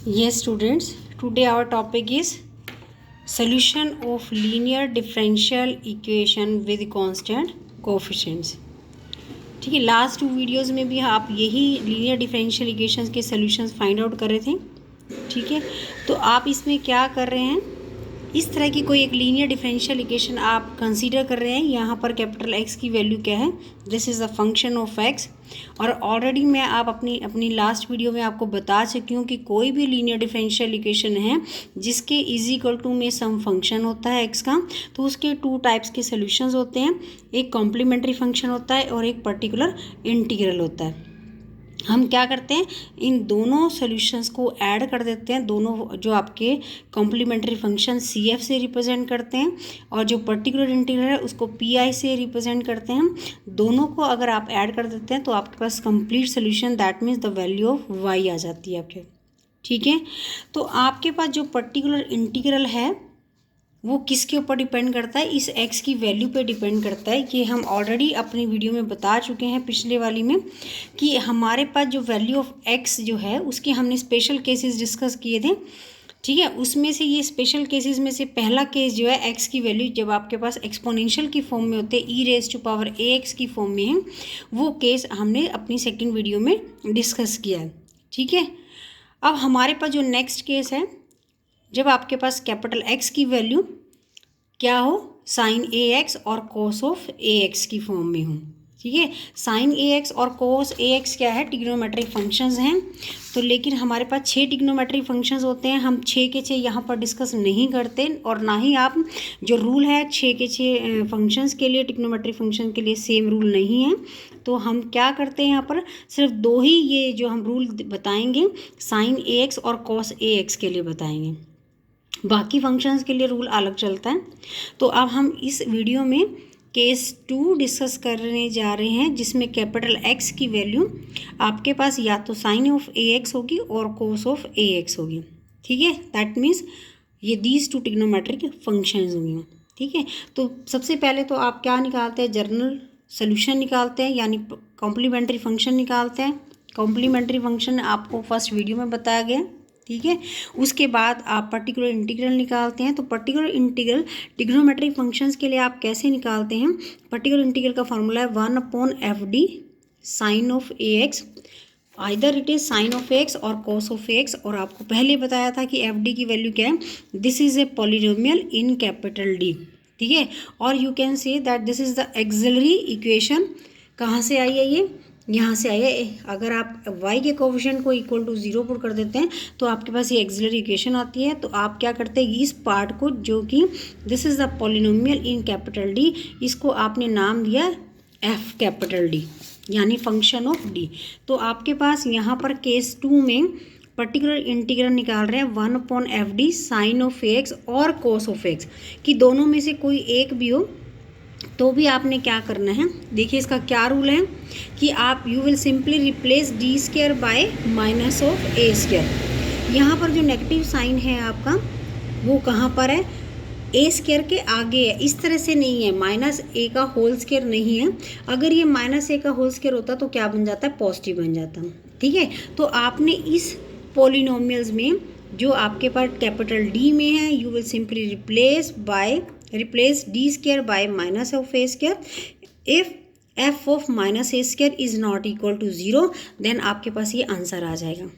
Yes, students, today our topic is solution of linear differential equation with constant coefficients. ठीक है, last 2 videos में भी आप यही लीनियर डिफरेंशियल इक्वेशंस के सॉल्यूशंस फाइंड आउट कर रहे थे. ठीक है, तो आप इसमें क्या कर रहे हैं, इस तरह की कोई एक लीनियर डिफरेंशियल इक्वेशन आप कंसीडर कर रहे हैं. यहाँ पर कैपिटल एक्स की वैल्यू क्या है, this is the function of x. और ऑलरेडी मैं आप अपनी लास्ट वीडियो में आपको बता चुकी हूँ कि कोई भी लीनियर डिफरेंशियल इक्वेशन है जिसके इज इक्वल टू में सम फंक्शन होता है एक्स का, तो उसके 2 टाइप्स के सॉल्यूशंस होते हैं. एक कॉम्प्लीमेंट्री फंक्शन होता है और एक पर्टिकुलर इंटीग्रल होता है. हम क्या करते हैं, इन दोनों सॉल्यूशंस को ऐड कर देते हैं. दोनों जो आपके कॉम्प्लीमेंट्री फंक्शन सी एफ से रिप्रेजेंट करते हैं और जो पर्टिकुलर इंटीग्रल है उसको पी आई से रिप्रेजेंट करते हैं. दोनों को अगर आप ऐड कर देते हैं तो आपके पास complete solution, that means the value of Y आ जाती है आपके. ठीक है, तो आपके पास जो पर्टिकुलर इंटीग्रल है वो किसके ऊपर डिपेंड करता है, इस x की वैल्यू पे डिपेंड करता है. ये हम ऑलरेडी अपनी वीडियो में बता चुके हैं पिछले वाली में कि हमारे पास जो वैल्यू ऑफ x जो है उसके हमने स्पेशल केसेस डिस्कस किए थे. ठीक है, उसमें से ये स्पेशल केसेस में से पहला केस जो है x की वैल्यू जब आपके पास एक्सपोनेंशियल की फॉर्म में होते हैं, e raise to power ax की फॉर्म में है, वो केस हमने अपनी सेकेंड वीडियो में डिस्कस किया है. ठीक है, अब हमारे पास जो नेक्स्ट केस है, जब आपके पास कैपिटल एक्स की वैल्यू क्या हो, साइन ए एक्स और कोस ऑफ ए एक्स की फॉर्म में हो. ठीक है, साइन ए एक्स और कोस ए एक्स क्या है, ट्रिग्नोमेट्रिक फंक्शंस हैं. तो लेकिन हमारे पास 6 ट्रिग्नोमेट्रिक फंक्शंस होते हैं. हम 6 के 6 यहाँ पर डिस्कस नहीं करते और ना ही आप जो रूल है 6 के 6 फंक्शंस के लिए, ट्रिग्नोमेट्रिक फंक्शन के लिए सेम रूल नहीं है. तो हम क्या करते हैं, यहाँ पर सिर्फ 2 ही ये जो हम रूल बताएंगे साइन ए एक्स और कॉस ए एक्स के लिए बताएंगे. बाकी फंक्शंस के लिए रूल अलग चलता है. तो अब हम इस वीडियो में केस 2 डिस्कस करने जा रहे हैं जिसमें कैपिटल एक्स की वैल्यू आपके पास या तो साइन ऑफ ए एक्स होगी और कोस ऑफ ए एक्स होगी. ठीक है, दैट मीन्स ये दीज 2 ट्रिग्नोमेट्रिक फंक्शंस होंगे. ठीक है, तो सबसे पहले तो आप क्या निकालते हैं, जनरल सोल्यूशन निकालते हैं, यानी कॉम्प्लीमेंट्री फंक्शन निकालते हैं. कॉम्प्लीमेंट्री फंक्शन आपको फर्स्ट वीडियो में बताया गया. ठीक है, उसके बाद आप पर्टिकुलर इंटीग्रल निकालते हैं. तो पर्टिकुलर इंटीग्रल ट्रिग्नोमेट्रिक फंक्शंस के लिए आप कैसे निकालते हैं, पर्टिकुलर इंटीग्रल का फॉर्मूला है 1/f(d) sine of A x. Either it is sine of x और कॉस ऑफ एक्स. और आपको पहले बताया था कि एफ डी की वैल्यू क्या है, this is a polynomial in capital D. ठीक है, और you can say that this is the axillary equation. कहाँ से आई है ये, यहाँ से आया. अगर आप y के कोफिशिएंट को इक्वल टू 0 पुट कर देते हैं तो आपके पास ये एक्सिलरी इक्वेशन आती है. तो आप क्या करते हैं, इस पार्ट को जो कि this is the polynomial in capital D, इसको आपने नाम दिया f कैपिटल डी यानी फंक्शन ऑफ d. तो आपके पास यहाँ पर केस 2 में पर्टिकुलर इंटीग्रल निकाल रहे हैं 1/f(d) साइन ऑफ एक्स और कोस ऑफ एक्स कि दोनों में से कोई एक भी हो तो भी आपने क्या करना है. देखिए इसका क्या रूल है कि आप you will simply replace d square by minus of a square. यहाँ पर जो नेगेटिव साइन है आपका वो कहाँ पर है, ए स्क्वायर के आगे है. इस तरह से नहीं है, माइनस ए का होल स्क्वायर नहीं है. अगर ये माइनस ए का होल स्क्वायर होता तो क्या बन जाता है, पॉजिटिव बन जाता. ठीक है, तो आपने इस पॉलिनोमियल्स में जो आपके पास कैपिटल डी में है, you will simply replace d square by minus of a square. If f of minus A square is not equal to 0 then आपके पास ये आंसर आ जाएगा.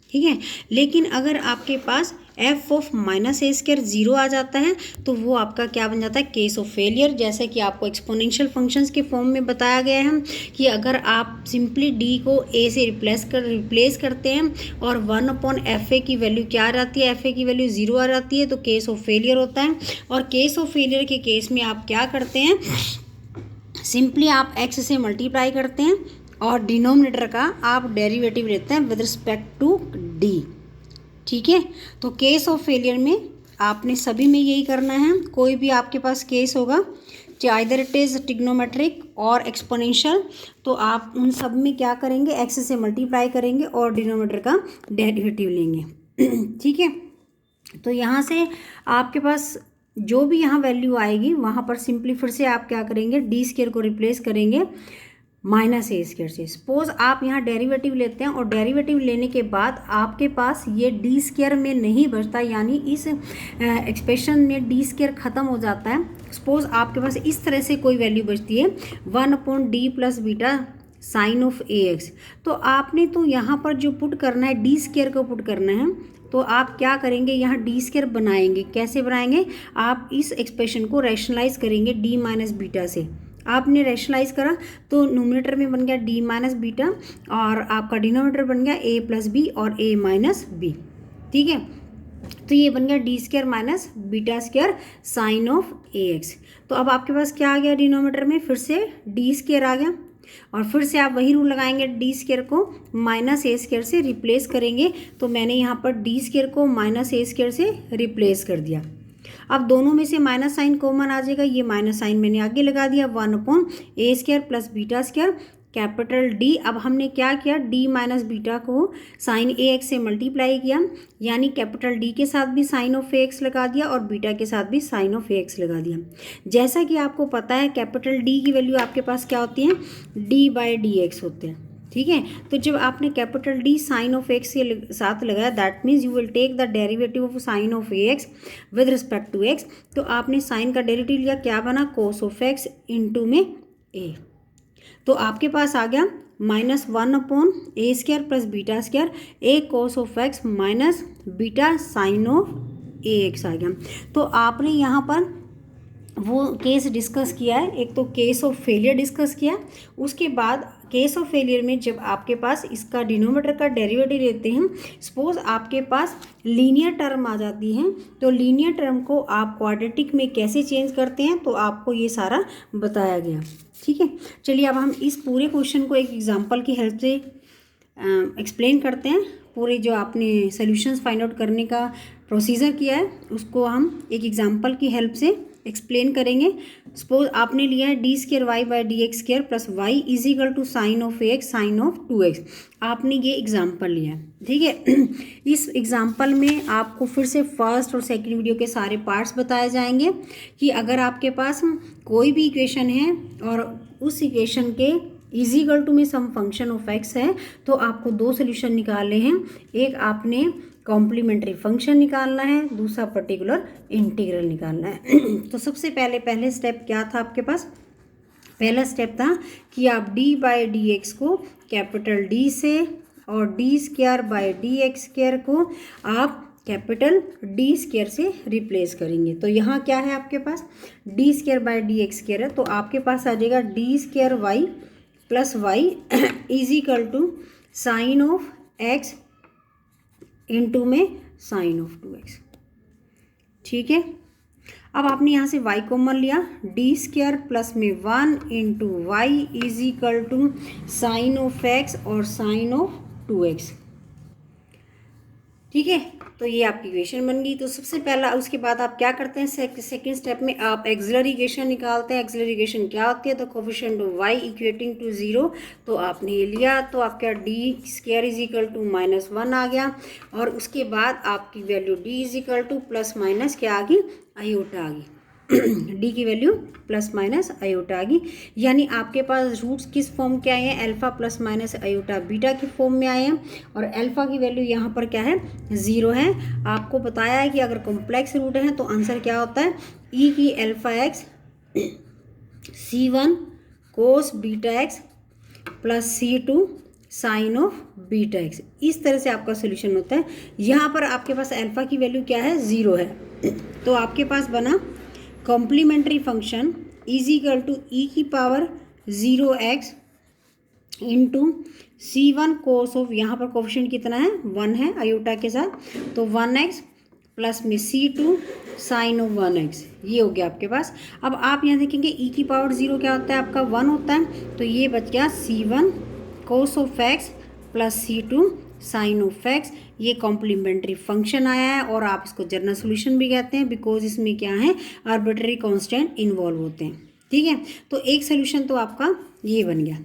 ठीक है, लेकिन अगर आपके पास F of minus A square 0 आ जाता है तो वो आपका क्या बन जाता है, केस ऑफ फेलियर. जैसे कि आपको एक्सपोनेंशियल फंक्शंस के फॉर्म में बताया गया है कि अगर आप सिंपली डी को ए से रिप्लेस करते हैं और 1/fa की वैल्यू क्या आ जाती है, fa की वैल्यू 0 आ जाती है, तो केस ऑफ फेलियर होता है. और केस ऑफ फेलियर के केस में आप क्या करते हैं, सिंपली आप x से मल्टीप्लाई करते हैं और डिनोमिनेटर का आप डेरिवेटिव लेते हैं विद रिस्पेक्ट टू d. ठीक है, तो केस ऑफ फेलियर में आपने सभी में यही करना है. कोई भी आपके पास केस होगा चाहे आइदर इट इज़ ट्रिग्नोमेट्रिक और एक्सपोनेंशियल, तो आप उन सब में क्या करेंगे, x से मल्टीप्लाई करेंगे और डिनोमिनेटर का डेरिवेटिव लेंगे. ठीक है, तो यहाँ से आपके पास जो भी यहाँ वैल्यू आएगी वहाँ पर सिंपली फिर से आप क्या करेंगे, डी स्क्वायर को रिप्लेस करेंगे माइनस ए स्क्वायर से। सपोज आप यहाँ डेरिवेटिव लेते हैं और डेरिवेटिव लेने के बाद आपके पास ये डी स्क्वायर में नहीं बचता, यानी इस एक्सप्रेशन में डी स्क्वायर ख़त्म हो जाता है। सपोज आपके पास इस तरह से कोई वैल्यू बचती है 1/d plus beta sine of A x. तो आपने तो यहाँ पर जो पुट करना है डी स्क्वायर को पुट करना है, तो आप क्या करेंगे, यहाँ डी स्क्वायर बनाएंगे। कैसे बनाएंगे, आप इस एक्सप्रेशन को रैशनलाइज करेंगे डी माइनस बीटा से। आपने रैशनलाइज करा तो नोमिनेटर में बन गया डी माइनस बीटा और आपका डिनोमिनेटर बन गया ए प्लस बी और ए माइनस बी। ठीक है, तो ये बन गया D square minus beta square sine of A x. तो अब आपके पास क्या आ गया डिनोमिनेटर में, फिर से डी स्क्वायर आ गया और फिर से आप वही रूल लगाएंगे, डी स्क्वायर को माइनस ए स्क्वायर से रिप्लेस करेंगे। तो मैंने यहाँ पर डी स्क्वायर को माइनस ए स्क्वायर से रिप्लेस कर दिया। अब दोनों में से माइनस साइन कॉमन आ जाएगा, ये माइनस साइन मैंने आगे लगा दिया, 1/a² plus beta square capital D. अब हमने क्या किया, डी माइनस बीटा को साइन ए एक्स से मल्टीप्लाई किया, यानी कैपिटल डी के साथ भी साइन ऑफ ए एक्स लगा दिया और बीटा के साथ भी साइन ऑफ ए एक्स लगा दिया। जैसा कि आपको पता है कैपिटल डी की वैल्यू आपके पास क्या होती है, d/dx होते हैं। ठीक है, तो जब आपने capital d sine of x के साथ लगाया, that means you will take the derivative of sine of A x with respect to x. तो आपने साइन का डेरिवेटिव लिया, क्या बना, कोस ऑफ एक्स इंटू में ए। तो आपके पास आ गया -1/a² plus beta square A cos of X minus beta sine of A X आ गया। तो आपने यहाँ पर वो केस डिस्कस किया है, एक तो केस ऑफ फेलियर डिस्कस किया, उसके बाद केस ऑफ फेलियर में जब आपके पास इसका डिनोमिनेटर का डेरिवेटिव लेते हैं, सपोज आपके पास लीनियर टर्म आ जाती है, तो लीनियर टर्म को आप क्वाड्रेटिक में कैसे चेंज करते हैं, तो आपको ये सारा बताया गया। ठीक है, चलिए अब हम इस पूरे क्वेश्चन को एक एग्जांपल की हेल्प से एक्सप्लेन करते हैं। पूरे जो आपने सॉल्यूशंस फाइंड आउट करने का प्रोसीजर किया है उसको हम एक एग्जांपल की हेल्प से एक्सप्लेन करेंगे। सपोज आपने लिया है d²y/dx² plus y is equal to sine of A x sine of 2x। आपने ये एग्जांपल लिया है, ठीक है। इस एग्जांपल में आपको फिर से फर्स्ट और सेकंड वीडियो के सारे पार्ट्स बताए जाएंगे कि अगर आपके पास कोई भी इक्वेशन है और उस इक्वेशन के इज इक्वल टू में सम फंक्शन ऑफ एक्स है, तो आपको दो सोल्यूशन निकालने हैं। एक आपने कॉम्प्लीमेंट्री फंक्शन निकालना है, दूसरा पर्टिकुलर इंटीग्रल निकालना है। तो सबसे पहले स्टेप क्या था आपके पास, पहला स्टेप था कि आप d/dx को कैपिटल डी से और d²/dx² को आप कैपिटल डी स्क्वायर से रिप्लेस करेंगे। तो यहाँ क्या है आपके पास, d²/dx² है, तो आपके पास आ जाएगा d² plus y is equal to sine of x into में साइन ऑफ 2x। ठीक है, अब आपने यहाँ से y कॉमन लिया, d² प्लस में 1 into y is equal to sine of x और साइन ऑफ 2x। ठीक है, तो ये आपकी इक्वेशन बन गई। तो सबसे पहला उसके बाद आप क्या करते हैं, सेकंड स्टेप में आप एक्सिलरी इक्वेशन निकालते हैं। एक्सिलरी इक्वेशन क्या होती है, तो coefficient of y equating to 0, तो आपने ये लिया, तो आपका d² इज इक्वल टू -1 आ गया और उसके बाद आपकी value d is equal two plus minus क्या आ गई, आयोटा आ गई। d की वैल्यू प्लस माइनस आयोटा आ गई, यानी आपके पास रूट्स किस फॉर्म के आए हैं, alpha plus minus iota beta के फॉर्म में आए हैं और अल्फा की वैल्यू यहाँ पर क्या है, 0 है। आपको बताया है कि अगर कॉम्प्लेक्स रूट है तो आंसर क्या होता है, e की alpha x c1 cos beta x plus c2 sine of beta x। इस तरह से आपका सोल्यूशन होता है। यहाँ पर आपके पास अल्फा की वैल्यू क्या है, 0 है, तो आपके पास बना complementary function is equal to E की power 0x into c1 cos of, यहाँ पर कोफिशिएंट कितना है, 1 है आयोटा के साथ, तो 1x प्लस में c2 साइन ऑफ 1x। ये हो गया आपके पास। अब आप यहाँ देखेंगे e की पावर 0 क्या होता है, आपका 1 होता है, तो ये बच गया c1 cos of x plus c2 sine of x। ये कॉम्प्लीमेंट्री फंक्शन आया है और आप इसको जनरल सॉल्यूशन भी कहते हैं, बिकॉज इसमें क्या है, आर्बिट्ररी कांस्टेंट इन्वॉल्व होते हैं। ठीक है, तो एक सोल्यूशन तो आपका ये बन गया।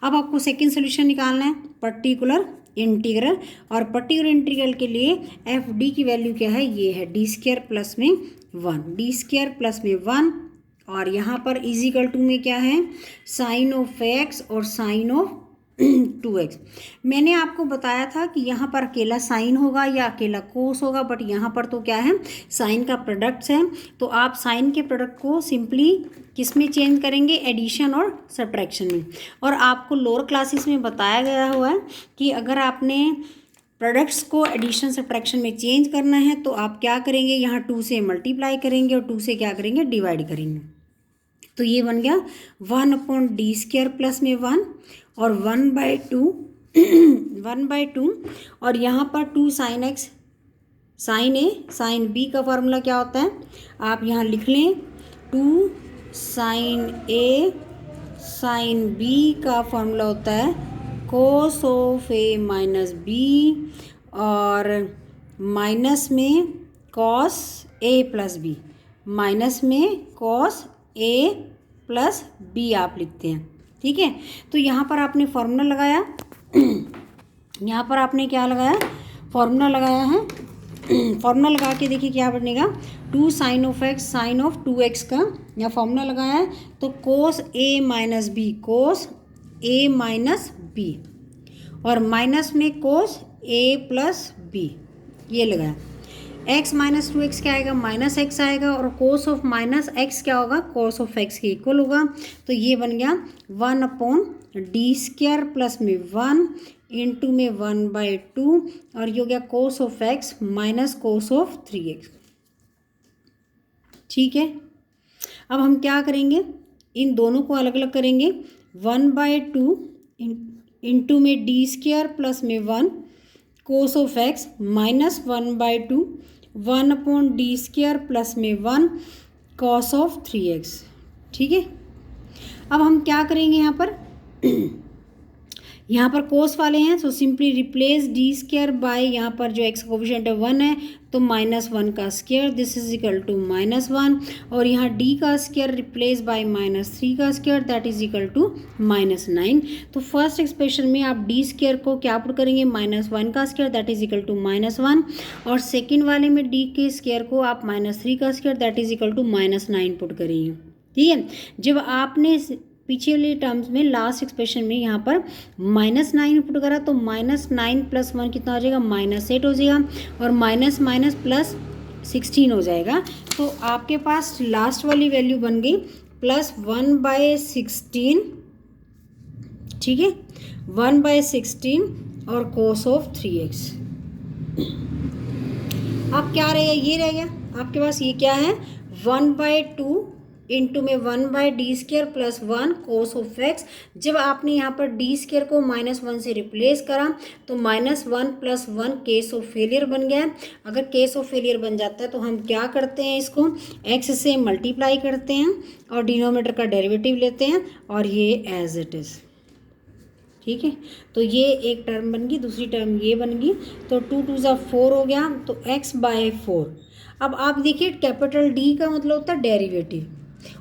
अब आपको सेकंड सोल्यूशन निकालना है, पर्टिकुलर इंटीग्रल, और पर्टिकुलर इंटीग्रल के लिए एफ डी की वैल्यू क्या है, ये है d² प्लस में 1, d² प्लस में 1 और यहाँ पर इज इक्वल टू में क्या है, साइन ऑफ एक्स और साइन ऑफ 2x। मैंने आपको बताया था कि यहाँ पर अकेला साइन होगा या अकेला कोस होगा, बट यहाँ पर तो क्या है, साइन का प्रोडक्ट्स है। तो आप साइन के प्रोडक्ट को सिंपली किस में चेंज करेंगे, एडिशन और सब्ट्रैक्शन में। और आपको लोअर क्लासेस में बताया गया हुआ है कि अगर आपने प्रोडक्ट्स को एडिशन सब्ट्रैक्शन में चेंज करना है तो आप क्या करेंगे, यहाँ 2 से मल्टीप्लाई करेंगे और 2 से क्या करेंगे, डिवाइड करेंगे। तो ये बन गया 1/d² प्लस में 1 और 1/2 1/2 और यहाँ पर 2 sin x sin a sin b का फार्मूला क्या होता है, आप यहाँ लिख लें। 2 sin a sin b का फार्मूला होता है cos of a minus b और माइनस में cos a plus b, minus में cos a प्लस b आप लिखते हैं। ठीक है, तो यहाँ पर आपने फॉर्मूला लगाया यहाँ पर आपने क्या लगाया, फॉर्मूला लगाया है। फॉर्मूला लगा के देखिए क्या बनेगा, 2 sin of x sin of 2x का यहाँ फॉर्मूला लगाया है। तो cos a minus b cos a minus b और माइनस में cos a प्लस b ये लगाया। x माइनस 2x क्या आएगा, माइनस x आएगा और cos ऑफ माइनस x क्या होगा, cos ऑफ x के इक्वल होगा। तो ये बन गया 1/d² प्लस में 1 इंटू में 1/2 और ये हो गया cos of x minus cos of 3x। ठीक है, अब हम क्या करेंगे, इन दोनों को अलग अलग करेंगे। 1/2 इंटू में d² प्लस में 1 cos of x minus 1/2 1/d² plus में 1 cos ऑफ 3x। ठीक है, अब हम क्या करेंगे, यहाँ पर कोस वाले हैं तो सिंपली रिप्लेस d² बाय यहाँ पर जो x कोफिशिएंट है 1 है तो -1 का square, this is equal to -1 और यहाँ d का स्क्वायर रिप्लेस बाय -3 का square that is equal to -9। तो फर्स्ट एक्सप्रेशन में आप d² को क्या पुट करेंगे, -1 का square that is equal to -1 और सेकेंड वाले में d के स्क्वायर को आप -3 का square that is equal to -9 put करेंगे। ठीक है, जब आपने पीछे वाले टर्म्स में लास्ट एक्सप्रेशन में यहाँ पर -9 पुट करा तो -9 प्लस 1 कितना हो जाएगा, -8 हो जाएगा और माइनस माइनस प्लस 16 हो जाएगा। तो आपके पास लास्ट वाली वैल्यू बन गई +1/16। ठीक है, 1/16 और cos ऑफ 3x। अब क्या रहेगा, ये रह गया आपके पास, ये क्या है 1/2 इंटू में 1/d² plus 1 cos of x। जब आपने यहाँ पर d² को -1 से रिप्लेस करा तो -1 प्लस 1 केस ऑफ फेलियर बन गया। अगर केस ऑफ फेलियर बन जाता है तो हम क्या करते हैं, इसको x से मल्टीप्लाई करते हैं और डिनोमिनेटर का डेरिवेटिव लेते हैं और ये एज इट इज़। ठीक है, तो ये एक टर्म बन गई, दूसरी टर्म ये बन गई। तो 2 2 ज़ा 4 हो गया तो x/4। अब आप देखिए कैपिटल D का मतलब होता है डेरिवेटिव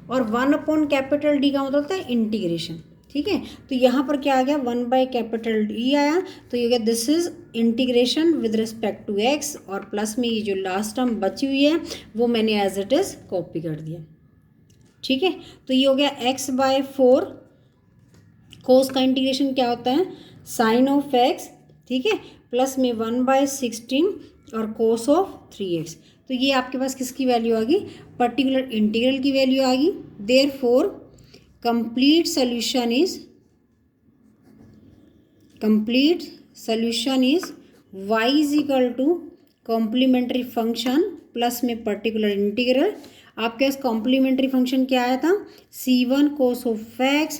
और 1/कैपिटल D का मतलब होता है इंटीग्रेशन। ठीक है, तो यहाँ पर क्या आ गया, 1/कैपिटल D आया तो ये गया this is integration with respect to x और प्लस में ये जो लास्ट टर्म बची हुई है वो मैंने एज इट इज़ कॉपी कर दिया। ठीक है, तो ये हो गया x/4। कोस का इंटीग्रेशन क्या होता है, साइन ऑफ x। ठीक है, प्लस में 1/16 और कोस ऑफ 3x। तो ये आपके पास किसकी वैल्यू आ गई, पर्टिकुलर इंटीग्रल की वैल्यू आ गई। Therefore complete solution is y is equal to complementary function plus में पर्टिकुलर इंटीग्रल। आपके पास कॉम्प्लीमेंट्री फंक्शन क्या आया था, c1 cos of x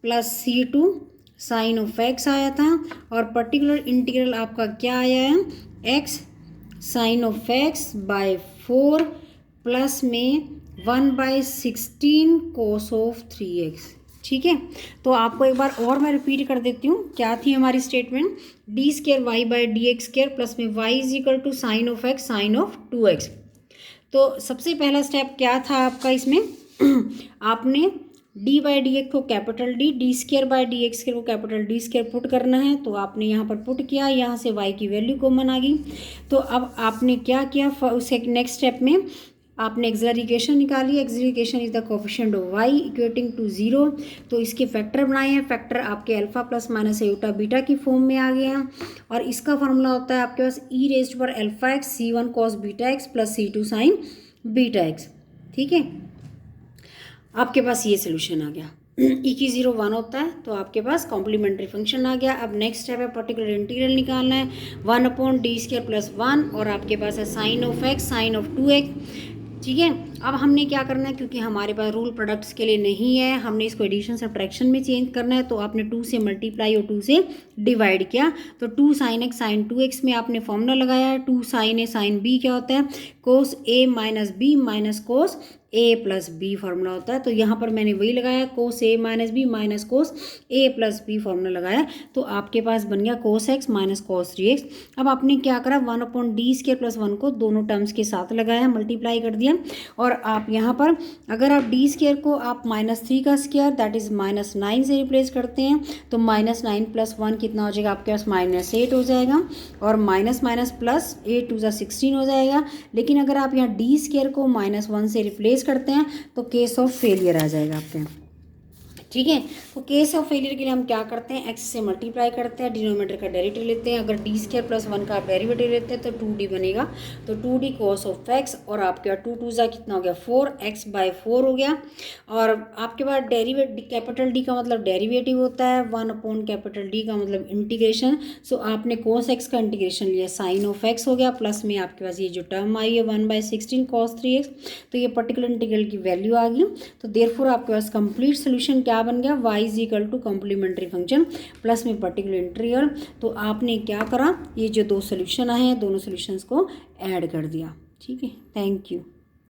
plus c2 sine of x आया था और पर्टिकुलर इंटीग्रल आपका क्या आया है, x sine of x/4 plus में 1/16 cos ऑफ 3x। ठीक है, तो आपको एक बार और मैं रिपीट कर देती हूँ, क्या थी हमारी स्टेटमेंट, d² y/dx² प्लस में y is equal to sine of x sine of 2x। तो सबसे पहला स्टेप क्या था आपका इसमें आपने d/dx को कैपिटल D, d²/dx² को कैपिटल D² पुट करना है। तो आपने यहाँ पर पुट किया, यहाँ से y की वैल्यू कॉमन आ गई। तो अब आपने क्या किया, उसे नेक्स्ट स्टेप में आपने एक्सिलरी इक्वेशन निकाली, auxiliary equation is the coefficient of y equating to 0, तो इसके फैक्टर बनाए हैं, फैक्टर आपके alpha plus minus eta beta की फॉर्म में आ गए हैं, और इसका फॉर्मूला होता है आपके पास ई रेज्ड पर alpha x C1 cos beta x plus C2 sign beta x. ठीक है, आपके पास ये सोल्यूशन आ गया। ई की 0 1 होता है तो आपके पास कॉम्प्लीमेंट्री फंक्शन आ गया। अब नेक्स्ट स्टेप है पर्टिकुलर इंटीग्रल निकालना है, 1/d² + 1 और आपके पास है sine of x sine of 2x। ठीक है, अब हमने क्या करना है, क्योंकि हमारे पास रूल प्रोडक्ट्स के लिए नहीं है, हमने इसको एडिशन सब्ट्रैक्शन में चेंज करना है, तो आपने 2 से मल्टीप्लाई और 2 से डिवाइड किया, तो 2 sin x sin 2x में आपने फॉर्मूला लगाया है, 2 sin a sin b क्या होता है, cos a - b minus cos a + b formula होता है, तो यहाँ पर मैंने वही लगाया, cos a - b minus cos a + b formula लगाया, तो आपके पास बन गया cos x minus cos 3x। अब आपने क्या करा, 1/d² + 1 को दोनों टर्म्स के साथ लगाया, मल्टीप्लाई कर दिया, और आप यहाँ पर अगर आप d² को आप -3 का स्क्वायर दैट इज़ -9 से रिप्लेस करते हैं, तो -9 + 1 कितना हो जाएगा आपके पास -8 हो जाएगा, और माइनस प्लस 8 2 16 हो जाएगा। लेकिन अगर आप यहाँ d² को -1 से रिप्लेस करते हैं तो केस ऑफ फेलियर आ जाएगा आपके। ठीक है, तो केस ऑफ फेलियर के लिए हम क्या करते हैं, x से मल्टीप्लाई करते हैं, डिनोमिनेटर का डेरिवेटिव लेते हैं, अगर d² + 1 का आप डेरिवेटिव लेते हैं तो 2d बनेगा, तो 2d cos ऑफ x, और आपके 2 2 जा कितना हो गया 4 x/4 हो गया, और आपके पास डेरिवेटिव कैपिटल D का मतलब डेरिवेटिव होता है, 1/D का मतलब इंटीग्रेशन, सो आपने cos x का इंटीग्रेशन लिया, साइन ऑफ x हो गया, प्लस में आपके पास ये जो टर्म आई है 1/16 cos 3x, तो ये पर्टिकुलर इंटीग्रल की वैल्यू आ गई। तो देयरफॉर आपके पास कंप्लीट सोल्यूशन क्या बन गया, y = कॉम्प्लीमेंट्री फंक्शन प्लस में पर्टिकुलर इंटीग्रल। तो आपने क्या करा, ये जो दो सोल्यूशन आए हैं दोनों सोल्यूशंस को ऐड कर दिया। ठीक है, थैंक यू।